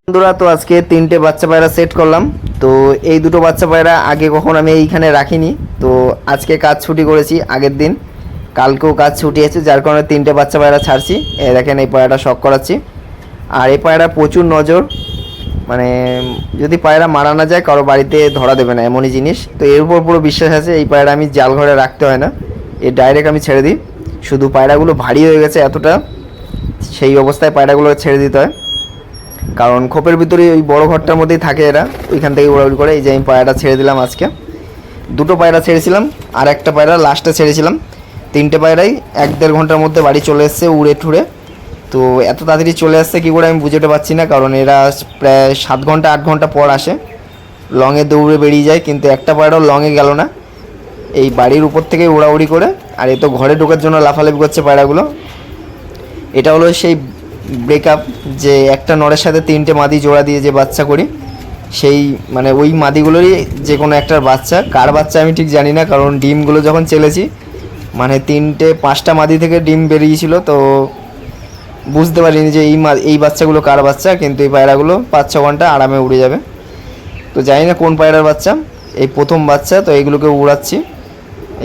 বন্ধুরা, তো আজকে তিনটে বাচ্চা পায়রা সেট করলাম। তো এই দুটো বাচ্চা পায়রা আগে কখন আমি এইখানে রাখিনি, তো আজকে কাজ ছুটি করেছি আগের দিন, কালকেও কাজ ছুটি আছে, যার কারণে তিনটে বাচ্চা পায়রা ছাড়ছি। দেখেন এই পায়রাটা শখ করাচ্ছি। আর এই পায়রা প্রচুর নজর, মানে যদি পায়রা মারা না যায় কারো বাড়িতে ধরা দেবে না এমনই জিনিস। তো এর উপর পুরো বিশ্বাস আছে। এই পায়রা আমি জাল ঘরে রাখতে হয় না, এ ডাইরেক্ট আমি ছেড়ে দিই। শুধু পায়রাগুলো ভারী হয়ে গেছে এতটা, সেই অবস্থায় পায়রাগুলো ছেড়ে দিতে হয়, কারণ খোপের ভিতরে ওই বড় ঘরটার মধ্যেই থাকে এরা, ওইখান থেকে উড়াউড়ি করে। এই যে আমি পায়রাটা ছেড়ে দিলাম, আজকে দুটো পায়রা ছেড়েছিলাম আর একটা পায়রা লাস্টে ছেড়েছিলাম। তিনটে পায়রাই 1-1.5 ঘন্টার মধ্যে বাড়ি চলে এসছে উড়ে ঠুড়ে। তো এত তাড়াতাড়ি চলে আসছে কী করে আমি বুঝতে পারছি না, কারণ এরা প্রায় 7 ঘন্টা 8 ঘন্টা পর আসে, লংয়ে দৌড়ে বেরিয়ে যায়, কিন্তু একটা পায়রাও লংয়ে গেল না, এই বাড়ির উপর থেকে উড়াউড়ি করে। আর এ তো ঘরে ঢোকার জন্য লাফালাফি করছে পায়রাগুলো। এটা হলো সেই ব্রেকআপ, যে একটা নরের সাথে 3টে মাদি জোড়া দিয়ে যে বাচ্চা করি, সেই মানে ওই মাদিগুলোরই যে কোনো একটার বাচ্চা। কার বাচ্চা আমি ঠিক জানি না, কারণ ডিমগুলো যখন চেলেছি মানে 3-5টা মাদি থেকে ডিম বেরিয়েছিল, তো বুঝতে পারিনি যে এই বাচ্চাগুলো কার বাচ্চা। কিন্তু এই পায়রাগুলো 5-6 ঘন্টা আরামে উড়ে যাবে। তো জানি না কোন পায়রার বাচ্চা, এই প্রথম বাচ্চা, তো এইগুলোকে উড়াচ্ছি।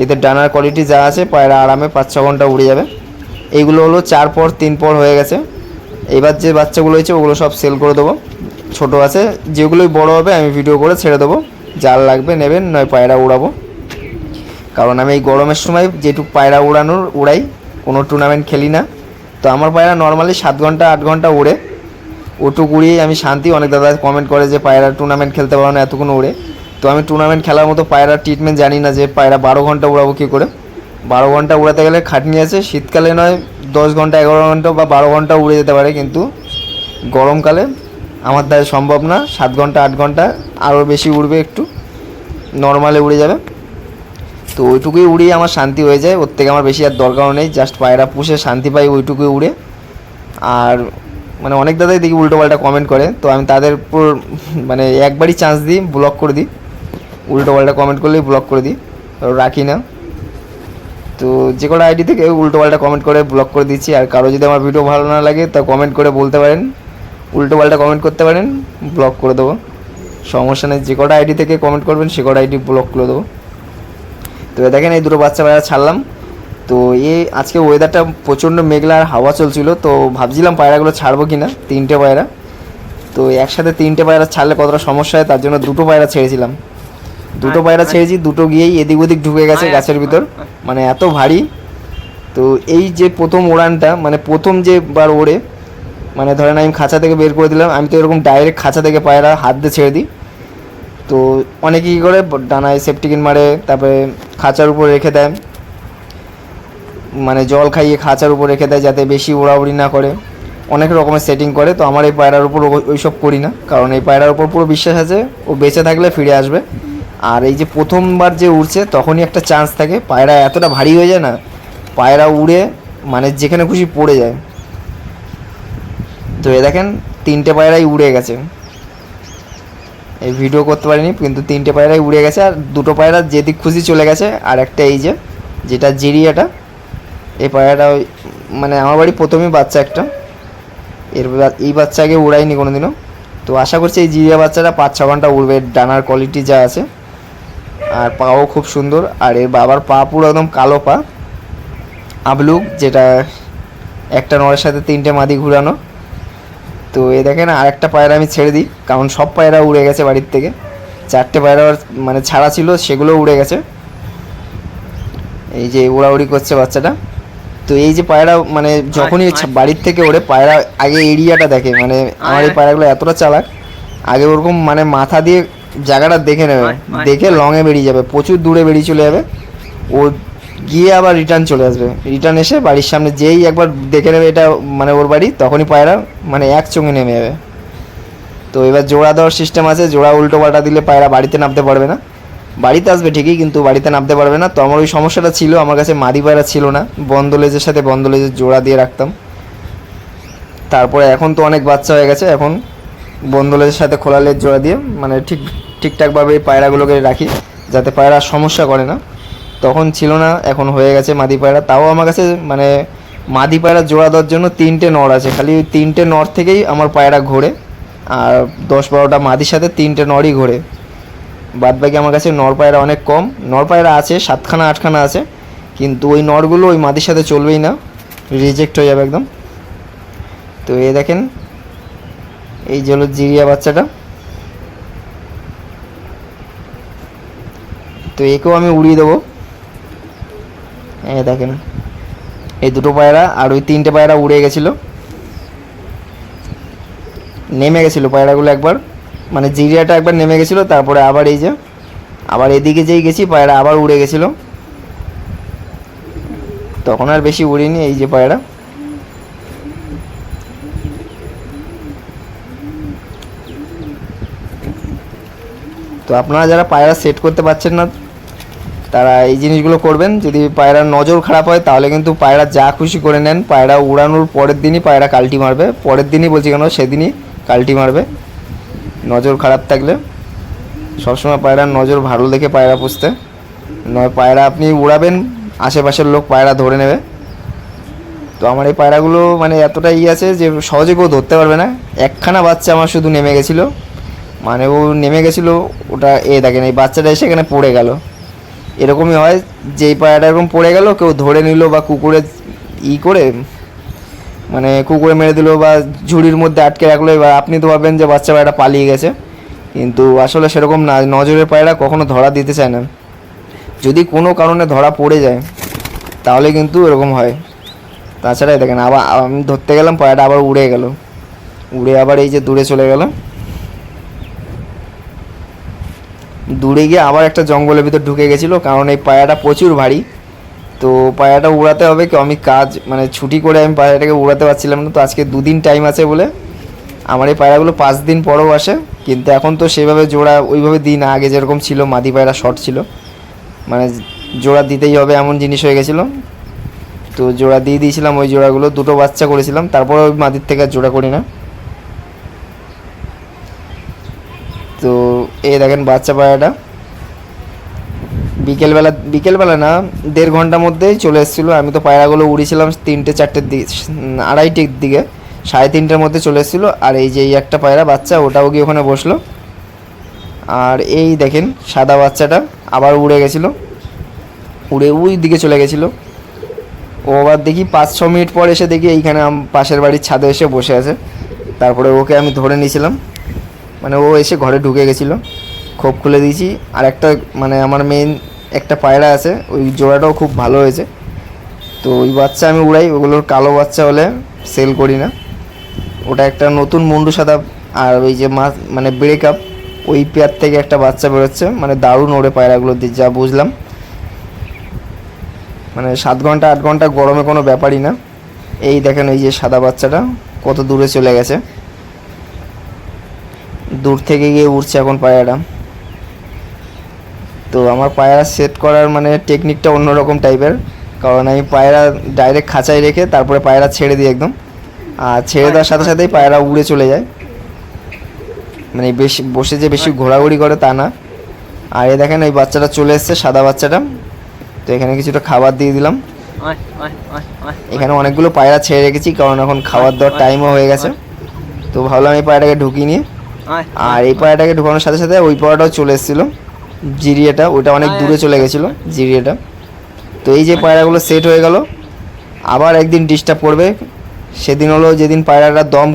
এদের ডানার কোয়ালিটি যা আছে, পায়রা আরামে 5-6 ঘন্টা উড়ে যাবে। এইগুলো হলো 4 পর 3 পর হয়ে গেছে। এবার যে বাচ্চাগুলো হয়েছে ওগুলো সব সেল করে দেবো। ছোটো আছে, যেগুলোই বড় হবে আমি ভিডিও করে ছেড়ে দেবো, জাল লাগবে নেবেন, নয় পায়রা উড়াবো। কারণ আমি এই গরমের সময় যেটুকু পায়রা উড়াই, কোনো টুর্নামেন্ট খেলি না। তো আমার পায়রা নর্মালি 7 ঘন্টা 8 ঘন্টা উড়ে, ওটুক উড়িয়েই আমি শান্তি। অনেক দাদা কমেন্ট করে যে পায়রা টুর্নামেন্ট খেলতে পারো না এতক্ষণ উড়ে। তো আমি টুর্নামেন্ট খেলার মতো পায়রার ট্রিটমেন্ট জানি না, যে পায়রা 12 ঘন্টা উড়াবো কী করে। 12 ঘন্টা উড়াতে গেলে খাটনি আছে। শীতকালে নয় 10 ঘন্টা 11 ঘন্টা বা 12 ঘন্টা উড়ে যেতে পারে, কিন্তু গরমকালে আমার দ্বারা সম্ভব না। 7 ঘন্টা 8 ঘন্টা, আরও বেশি উড়বে, একটু নর্মালে উড়ে যাবে। তো ওইটুকুই উড়িয়ে আমার শান্তি হয়ে যায়, ওর থেকে আমার বেশি আর দরকারও নেই। জাস্ট পায়রা পুষে শান্তি পাই ওইটুকুই উড়ে। আর মানে অনেক দাদাই দেখি উল্টোপাল্টা কমেন্ট করে, তো আমি তাদের উপর মানে একবারই চান্স দিই, ব্লক করে দিই। উল্টোপাল্টা কমেন্ট করলেই ব্লক করে দিই, রাখি না। তো যে কোনো আইডি থেকে উল্টোপাল্টা কমেন্ট করে ব্লক করে দিচ্ছি। আর কারো যদি আমার ভিডিও ভালো না লাগে তা কমেন্ট করে বলতে পারেন, উল্টোপাল্টা কমেন্ট করতে পারেন, ব্লক করে দেবো, সমস্যা নেই। যে কটা আইডি থেকে কমেন্ট করবেন সে কটা আইডি ব্লক করে দেবো। তো দেখেন এই দুটো বাচ্চা পায়রা ছাড়লাম। তো আজকে ওয়েদারটা প্রচণ্ড মেঘলা আর হাওয়া চলছিল, তো ভাবছিলাম পায়রাগুলো ছাড়বো কি না, 3টে পায়রা। তো একসাথে 3টে পায়রা ছাড়লে কতটা সমস্যা হয়, তার জন্য দুটো পায়রা ছেড়েছিলাম। দুটো পায়রা ছেড়েছি, দুটো গিয়েই এদিক ওদিক ঢুকে গেছে গাছের ভিতর, মানে এত ভারী। তো এই যে প্রথম ওড়ানটা, মানে প্রথম যে বার ওড়ে, মানে ধরেন আমি খাঁচা থেকে বের করে দিলাম, আমি তো এরকম ডাইরেক্ট খাঁচা থেকে পায়রা হাত দিয়ে ছেড়ে দিই। তো অনেকে কী করে, ডানায় সেফটিকিন মারে, তারপরে খাঁচার উপর রেখে দেয়, মানে জল খাইয়ে খাঁচার উপর রেখে দেয় যাতে বেশি উড়াউড়ি না করে, অনেক রকমের সেটিং করে। তো আমার এই পায়রার উপর ওইসব করি না, কারণ এই পায়রার উপর পুরো বিশ্বাস আছে ও বেঁচে থাকলে ফিরে আসবে। আর এই যে প্রথমবার যে উড়ছে তখনই একটা চান্স থাকে, পায়রা এতটা ভারী হয়ে যায় না, পায়রা উড়ে মানে যেখানে খুশি পড়ে যায়। তো দেখেন 3টে পায়রাই উড়ে গেছে, এই ভিডিও করতে পারিনি, কিন্তু 3টে পায়রাই উড়ে গেছে। আর দুটো পায়রা যেদিক খুশি চলে গেছে। আর একটা এই যে যেটা জিরিয়াটা, এই পায়রাটা মানে আমার বাড়ি প্রথমেই বাচ্চা একটা, এই বাচ্চা আগে উড়াইনি কোনো দিনও। তো আশা করছি এই জিরিয়া বাচ্চাটা 5-6 ঘন্টা উড়বে, ডানার কোয়ালিটি যা আছে, আর পাও খুব সুন্দর। আর এর বাবার পা পুরো একদম কালো পা, আবলুক, যেটা একটা নরের সাথে 3টে মাদি ঘুরানো। তো দেখেন আর একটা পায়রা আমি ছেড়ে দিই, কারণ সব পায়রা উড়ে গেছে বাড়ির থেকে। 4টে পায়রা মানে ছাড়া ছিল, সেগুলো উড়ে গেছে। এই যে উড়াউড়ি করছে বাচ্চাটা। তো এই যে পায়রা মানে যখনই বাড়ির থেকে ওড়ে, পায়রা আগে এরিয়াটা দেখে, মানে আমার এই পায়রাগুলো এতটা চালাক, আগে ওরকম মানে মাথা দিয়ে জায়গাটা দেখে নেবে, দেখে লংয়ে বেরিয়ে যাবে, প্রচুর দূরে বেরিয়ে চলে যাবে। ও গিয়ে আবার রিটার্ন চলে আসবে, রিটার্ন এসে বাড়ির সামনে যেই একবার দেখে নেবে এটা মানে ওর বাড়ি, তখনই পায়রা মানে এক চোঙে নেমে যাবে। তো এবার জোড়া দেওয়ার সিস্টেম আছে, জোড়া উল্টো পাল্টা দিলে পায়রা বাড়িতে নামতে পারবে না, বাড়িতে আসবে ঠিকই কিন্তু বাড়িতে নামতে পারবে না। তো আমার ওই সমস্যাটা ছিল, আমার কাছে মাদি পায়রা ছিল না, বন্ধ লেজের সাথে বন্ধ লেজের জোড়া দিয়ে রাখতাম। তারপরে এখন তো অনেক বাচ্চা হয়ে গেছে, এখন বন্ধ লেজের সাথে খোলা লেজ জোড়া দিয়ে মানে ঠিকঠাকভাবে এই পায়রাগুলোকে রাখি, যাতে পায়রা সমস্যা করে না। তখন ছিল না, এখন হয়ে গেছে মাদি পায়রা। তাও আমার কাছে মানে মাদি পায়রা জোড়া দেওয়ার জন্য 3টে নর আছে, খালি ওই 3টে নর থেকেই আমার পায়রা ঘোরে। আর 10-12টা মাদির সাথে 3টে নরই ঘোরে। বাদ বাকি আমার কাছে নর পায়রা অনেক কম। নর পায়রা আছে 7খানা 8খানা আছে, কিন্তু ওই নরগুলো ওই মাদির সাথে চলবেই না, রিজেক্ট হয়ে যাবে একদম। তো এই দেখেন, এই যে হলো জিরিয়া বাচ্চাটা। তো একেও আমি উড়িয়ে দেবো। এই দেখেন, এই দুটো পায়রা আর ওই 3টে পায়রা উড়ে গেছিলো, নেমে গেছিলো পায়রাগুলো একবার, মানে জিরিয়াটা একবার নেমে গেছিলো, তারপরে আবার এই যে আবার এদিকে যেই গেছি পায়রা আবার উড়ে গেছিলো, তখন আর বেশি উড়িনি। এই যে পায়রা, তো আপনারা যারা পায়রা সেট করতে পারছেন না তারা এই জিনিসগুলো করবেন। যদি পায়রার নজর খারাপ হয় তাহলে কিন্তু পায়রা যা খুশি করে নেন, পায়রা উড়ানোর পরের দিনই পায়রা কালটি মারবে, পরের দিনই বলছি কেন, সেদিনই কালটি মারবে নজর খারাপ থাকলে। সবসময় পায়রার নজর ভালো দেখে পায়রা পুষতে, নয় পায়রা আপনি উড়াবেন আশেপাশের লোক পায়রা ধরে নেবে। তো আমার এই পায়রাগুলো মানে এতটা আছে যে সহজে কেউ ধরতে পারবে না। একখানা বাচ্চা আমার শুধু নেমে গেছিলো, মানে ও নেমে গেছিলো, ওটা দেখেন এই বাচ্চাটা এসে এখানে পড়ে গেল। এরকমই হয় যে এই পায়রাটা এরকম পড়ে গেল, কেউ ধরে নিল বা কুকুরে করে মানে কুকুরে মেরে দিল বা ঝুড়ির মধ্যে আটকে রাখলো। এবার আপনি তো ভাববেন যে বাচ্চা পায়রাটা পালিয়ে গেছে, কিন্তু আসলে সেরকম না। নজরের পায়রা কখনো ধরা দিতে চায় না, যদি কোনো কারণে ধরা পড়ে যায় তাহলে কিন্তু এরকম হয়। তাছাড়া দেখেন আবার আমি ধরতে গেলাম, পায়রাটা আবার উড়ে গেল, উড়ে আবার এই যে দূরে চলে গেল, দূরে গিয়ে আবার একটা জঙ্গলের ভিতর ঢুকে গেছিলো। কারণ এই পায়রাটা প্রচুর ভারী, তো পায়রাটা উড়াতে হবে। কেউ আমি কাজ মানে ছুটি করে আমি পায়রাটাকে উড়াতে পারছিলাম না। তো আজকে 2 দিন টাইম আছে বলে আমার এই পায়রাগুলো 5 দিন পরেও আসে, কিন্তু এখন তো সেভাবে জোড়া ওইভাবে দিই না। আগে যেরকম ছিল মাদি পায়রা শর্ট ছিল, মানে জোড়া দিতেই হবে এমন জিনিস হয়ে গেছিলো। তো জোড়া দিয়ে দিয়েছিলাম, ওই জোড়াগুলো 2টো বাচ্চা করেছিলাম, তারপরে ওই মাদির থেকে আর জোড়া করি না। তো এই দেখেন বাচ্চা পায়রাটা বিকেলবেলা না 1.5 ঘন্টার মধ্যেই চলে এসেছিলো। আমি তো পায়রাগুলো উড়িয়েছিলাম 3টে-4টের দিকে, 2:30-র দিকে, 3:30-র মধ্যে চলে এসেছিলো। আর এই যে এই একটা পায়রা বাচ্চা, ওটাও গিয়ে ওখানে বসলো। আর এই দেখেন সাদা বাচ্চাটা আবার উড়ে গেছিলো, উড়ে ওই দিকে চলে গেছিলো। ও আবার দেখি 5-6 মিনিট পর এসে দেখি এইখানে পাশের বাড়ির ছাদে এসে বসে আছে। তারপরে ওকে আমি ধরে নিয়েছিলাম, মানে ও এসে ঘরে ঢুকে গেছিলো, খোপ খুলে দিয়েছি। আর একটা মানে আমার মেইন একটা পায়রা আছে, ওই জোড়াটাও খুব ভালো হয়েছে। তো ওই বাচ্চা আমি উড়াই, ওগুলোর কালো বাচ্চা হলে সেল করি না। ওটা একটা নতুন মুন্ডু সাদা, আর ওই যে মানে ব্রেকআপ ওই পেয়ার থেকে একটা বাচ্চা বেরোচ্ছে, মানে দারুণ ওড়ে পায়রাগুলো যা বুঝলাম। মানে 7 ঘন্টা 8 ঘন্টা গরমে কোনো ব্যাপারই না। এই দেখেন এই যে সাদা বাচ্চাটা কত দূরে চলে গেছে, দূর থেকে গিয়ে উঠছে এখন পায়রাটা। তো আমার পায়রা সেট করার মানে টেকনিকটা অন্যরকম টাইপের, কারণ আমি পায়রা ডাইরেক্ট খাঁচায় রেখে তারপরে পায়রা ছেড়ে দিই একদম, আর ছেড়ে দেওয়ার সাথে সাথেই পায়রা উড়ে চলে যায়। মানে বেশি বসে যে বেশি ঘোরাঘুরি করে তা না। আর এই দেখেন এই বাচ্চাটা চলে এসছে, সাদা বাচ্চাটা। তো এখানে কিছুটা খাবার দিয়ে দিলাম। এখানে অনেকগুলো পায়রা ছেড়ে রেখেছি, কারণ এখন খাবার দেওয়ার টাইমও হয়ে গেছে। তো ভাবলাম এই পায়রাটাকে ঢুকিয়ে নিয়ে, আর এই পায়রাটাকে ঢুকানোর সাথে সাথে ওই পায়রাটাও চলে এসেছিলো, জিরিয়াটা, ওইটা অনেক দূরে চলে গেছিলো জিরিয়াটা। তো এই যে পায়রাগুলো সেট হয়ে গেল, আবার একদিন ডিস্টার্ব করবে। সেদিন হলো যেদিন পায়রাটা দম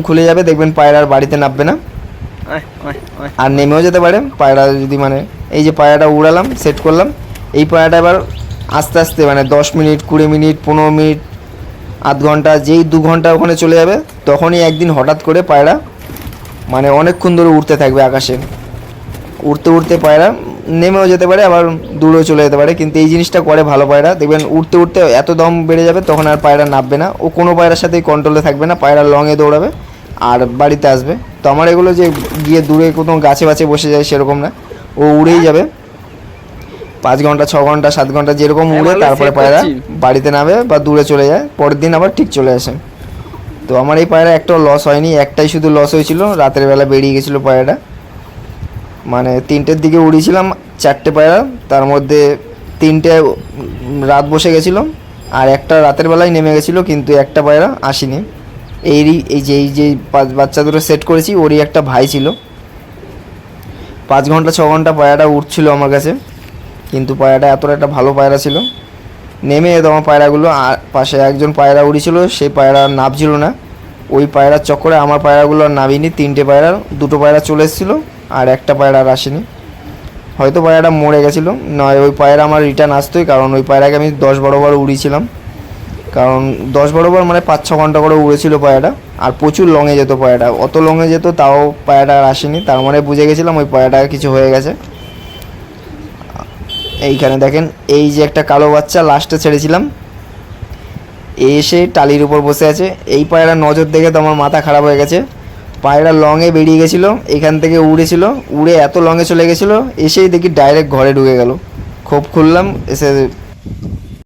খুলে যাবে, দেখবেন পায়রার বাড়িতে নামবে না, আর নেমেও যেতে পারে পায়রা যদি মানে এই যে পায়রাটা উড়ালাম সেট করলাম, এই পায়রাটা এবার আস্তে আস্তে মানে 10 মিনিট 20 মিনিট 15 মিনিট আধ ঘন্টা, যেই 2 ঘন্টা ওখানে চলে যাবে তখনই একদিন হঠাৎ করে পায়রা মানে অনেকক্ষণ ধরে উড়তে থাকবে আকাশে। উড়তে উড়তে পায়রা নেমেও যেতে পারে, আবার দূরেও চলে যেতে পারে। কিন্তু এই জিনিসটা করে ভালো পায়রা, দেখবেন উড়তে উড়তে এত দম বেড়ে যাবে তখন আর পায়রা নামবে না, ও কোনো পায়রার সাথেই কন্ট্রোলে থাকবে না, পায়রা লংয়ে দৌড়াবে আর বাড়িতে আসবে। তো আমার এগুলো যে গিয়ে দূরে কোনো গাছে বাছে বসে যায় সেরকম না, ও উড়েই যাবে 5 ঘন্টা 6 ঘন্টা 7 ঘন্টা যেরকম উড়ে, তারপরে পায়রা বাড়িতে নামে বা দূরে চলে যায়, পরের দিন আবার ঠিক চলে আসে। তো আমার এই পায়রা একটাও লস হয়নি, একটাই শুধু লস হয়েছিল, রাতের বেলা বেরিয়ে গেছিলো পায়রাটা। মানে 3টের দিকে উড়িয়েছিলাম 4টে পায়রা, তার মধ্যে 3টে রাত বসে গেছিলো আর একটা রাতের বেলায় নেমে গেছিলো, কিন্তু একটা পায়রা আসেনি। এই যে বাচ্চা দুটো সেট করেছি ওরই একটা ভাই ছিল। 5 ঘন্টা 6 ঘন্টা পায়রাটা উঠছিল আমার কাছে, কিন্তু পায়রাটা এতটা একটা ভালো পায়রা ছিল। নেমে যেত আমার পায়রাগুলো, আর পাশে একজন পায়রা উড়েছিল, সেই পায়রা নামছিল না। ওই পায়রার চক্করে আমার পায়রাগুলো আর নামিনি। 3টে পায়রা, 2টো পায়রা চলে এসেছিলো আর একটা পায়রা আর আসেনি। হয়তো পায়রাটা মরে গেছিলো, নয় ওই পায়রা আমার রিটার্ন আসতোই, কারণ ওই পায়রাকে আমি 10-12 বার উড়িয়েছিলাম। কারণ 10-12 বার মানে 5-6 ঘন্টা করে উড়েছিল পায়রাটা, আর প্রচুর লংয়ে যেত পায়রাটা। অত লংয়ে যেত তাও পায়রাটা আর আসেনি, তার মানে বুঝে গেছিলাম ওই পায়রাটা কিছু হয়ে গেছে। এইখানে দেখেন, এই যে একটা কালো বাচ্চা লাস্টে ছেড়েছিলাম, এসে টালির উপর বসে আছে। এই পায়রার নজর দেখে তো আমার মাথা খারাপ হয়ে গেছে। পায়রা লংয়ে বেরিয়ে গেছিলো, এখান থেকে উড়েছিল, উড়ে এত লংয়ে চলে গেছিলো, এসেই দেখি ডাইরেক্ট ঘরে ঢুকে গেল। খোপ খুললাম, এসে